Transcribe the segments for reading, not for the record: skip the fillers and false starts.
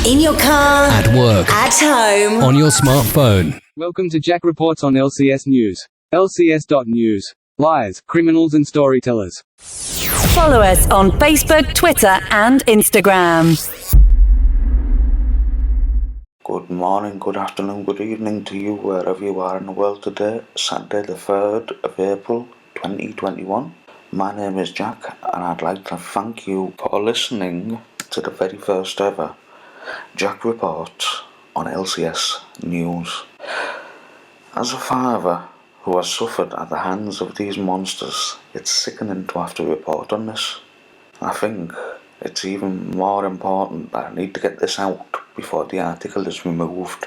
In your car, at work, at home, on your smartphone. Welcome to Jack Reports on LCS News. LCS.news. Lies, criminals and storytellers. Follow us on Facebook, Twitter and Instagram. Good morning, good afternoon, good evening to you wherever you are in the world today, Saturday the 3rd of April 2021. My name is Jack and I'd like to thank you for listening to the very first ever Jack Report on LCS News. As a father who has suffered at the hands of these monsters, it's sickening to have to report on this. I think it's even more important that I need to get this out before the article is removed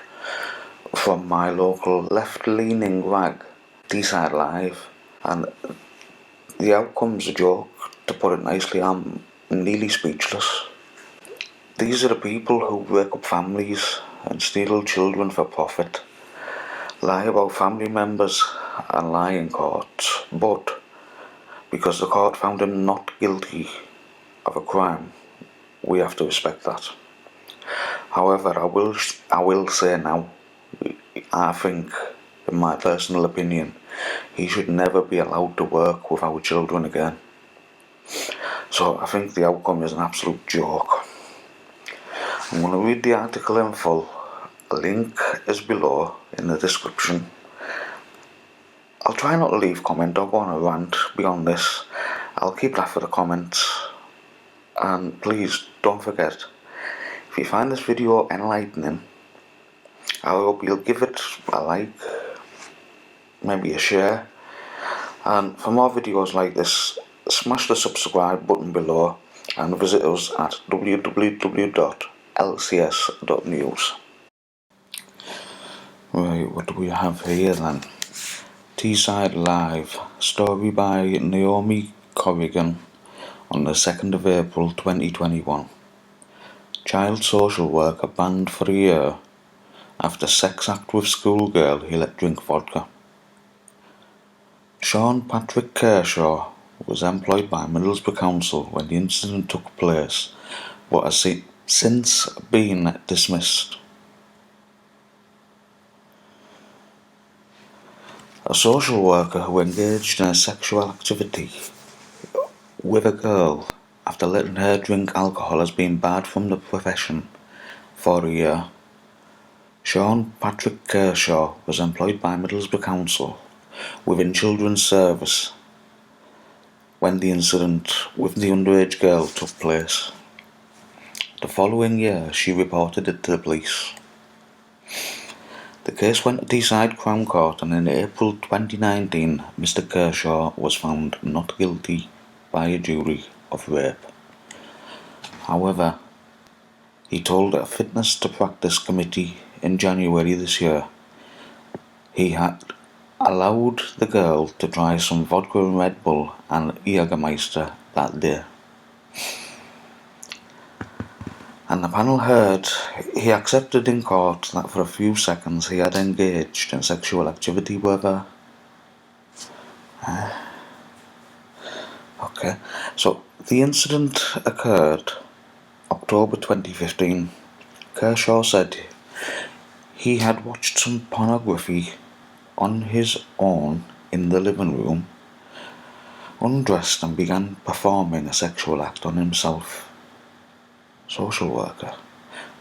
from my local left-leaning rag, Teesside Live, and the outcome's a joke, to put it nicely. I'm nearly speechless. These are the people who break up families and steal children for profit, lie about family members and lie in courts, but because the court found him not guilty of a crime, we have to respect that. However, I will say now, I think, in my personal opinion, he should never be allowed to work with our children again. So I think the outcome is an absolute joke. I'm going to read the article in full. A link is below in the description. I'll try not to leave comment or go on a rant beyond this. I'll keep that for the comments. And please don't forget, if you find this video enlightening, I hope you'll give it a like, maybe a share, and for more videos like this, smash the subscribe button below and visit us at www.lcs.news. Right, what do we have here then? Teesside Live, story by Naomi Corrigan on the 2nd of April 2021. Child social worker banned for a year after sex act with schoolgirl he let drink vodka. Sean Patrick Kershaw was employed by Middlesbrough Council when the incident took place, but has since been dismissed. A social worker who engaged in a sexual activity with a girl after letting her drink alcohol has been barred from the profession for a year. Sean Patrick Kershaw was employed by Middlesbrough Council within Children's Service when the incident with the underage girl took place. The following year, she reported it to the police. The case went to Teesside Crown Court, and in April 2019, Mr. Kershaw was found not guilty by a jury of rape. However, he told a fitness to practice committee in January this year he had allowed the girl to try some vodka and Red Bull and Jägermeister that day. And the panel heard he accepted in court that for a few seconds he had engaged in sexual activity with her. Okay, so the incident occurred October 2015. Kershaw said he had watched some pornography on his own in the living room, undressed and began performing a sexual act on himself. Social worker.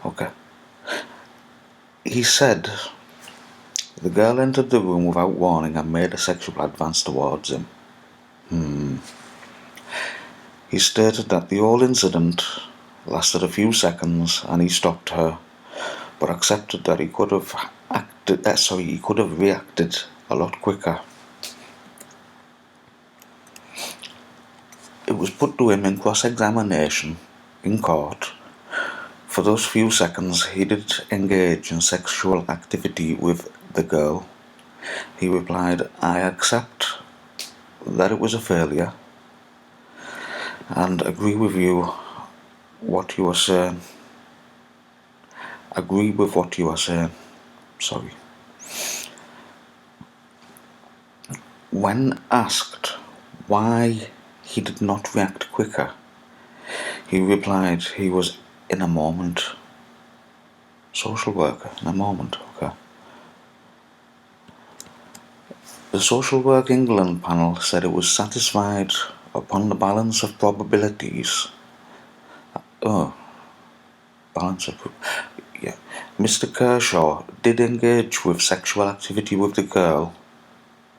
Okay. He said the girl entered the room without warning and made a sexual advance towards him. He stated that the whole incident lasted a few seconds and he stopped her, but accepted that he could have reacted a lot quicker. It was put to him in cross-examination in court. For those few seconds he did engage in sexual activity with the girl. He replied, "I accept that it was a failure and agree with what you are saying. Sorry. When asked why he did not react quicker, he replied he was in a moment. social worker in a moment, okay. The Social Work England panel said it was satisfied upon the balance of probabilities. Yeah. Mr. Kershaw did engage with sexual activity with the girl,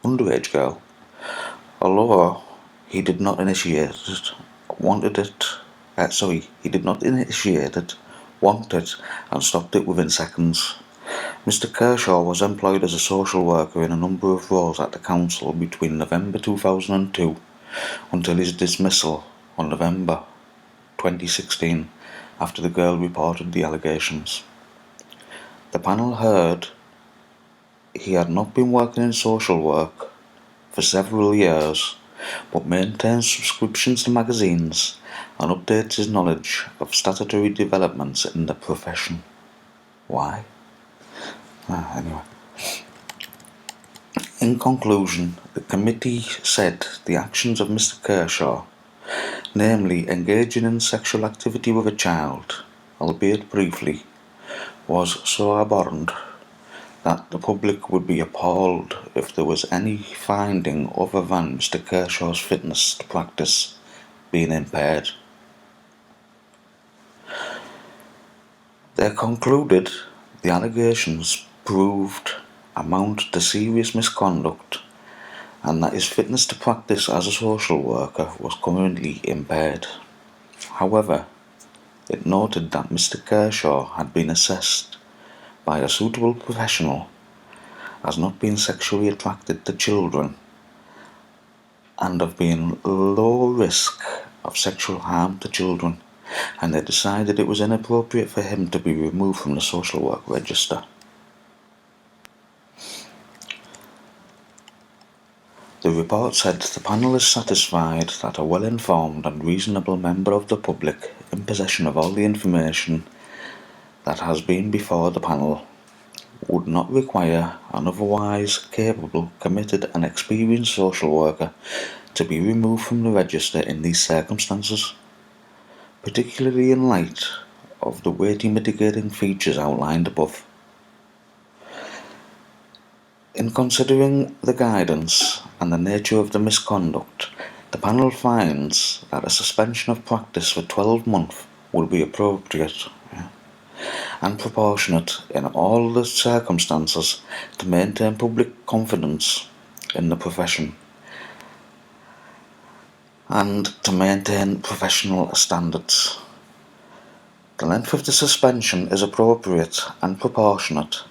underage girl, although he did not initiate it, he did not initiate it, want it, and stopped it within seconds. Mr. Kershaw was employed as a social worker in a number of roles at the council between November 2002 until his dismissal on November 2016 after the girl reported the allegations. The panel heard he had not been working in social work for several years, but maintains subscriptions to magazines and updates his knowledge of statutory developments in the profession. Why? Anyway. In conclusion, the committee said the actions of Mr. Kershaw, namely engaging in sexual activity with a child, albeit briefly, was so abhorrent that the public would be appalled if there was any finding other than Mr. Kershaw's fitness to practice being impaired. They concluded the allegations proved amount to serious misconduct and that his fitness to practice as a social worker was currently impaired. However, it noted that Mr. Kershaw had been assessed by a suitable professional as not being sexually attracted to children and of being low risk of sexual harm to children, and they decided it was inappropriate for him to be removed from the social work register. The report said the panel is satisfied that a well-informed and reasonable member of the public in possession of all the information that has been before the panel would not require an otherwise capable, committed and experienced social worker to be removed from the register in these circumstances, particularly in light of the weighty mitigating features outlined above. In considering the guidance and the nature of the misconduct, the panel finds that a suspension of practice for 12 months would be appropriate and proportionate in all the circumstances to maintain public confidence in the profession and to maintain professional standards. The length of the suspension is appropriate and proportionate,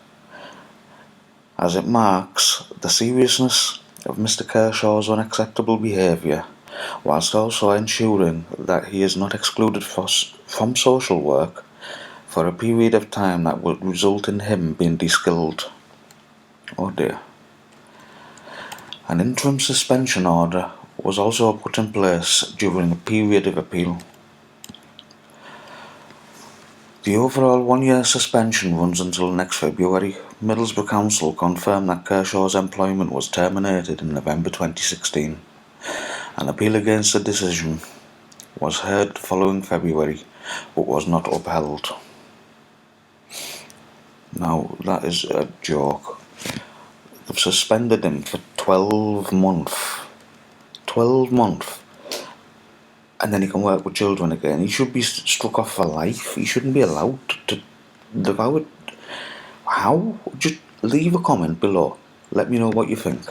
as it marks the seriousness of Mr. Kershaw's unacceptable behaviour, whilst also ensuring that he is not excluded from social work for a period of time that would result in him being de-skilled. Oh dear. An interim suspension order was also put in place during a period of appeal. The overall 1-year suspension runs until next February. Middlesbrough Council confirmed that Kershaw's employment was terminated in November 2016. An appeal against the decision was heard the following February, but was not upheld. Now, that is a joke. They've suspended him for 12 months. 12 months. And then he can work with children again. He should be struck off for life. He shouldn't be allowed to devour. How? Just leave a comment below. Let me know what you think.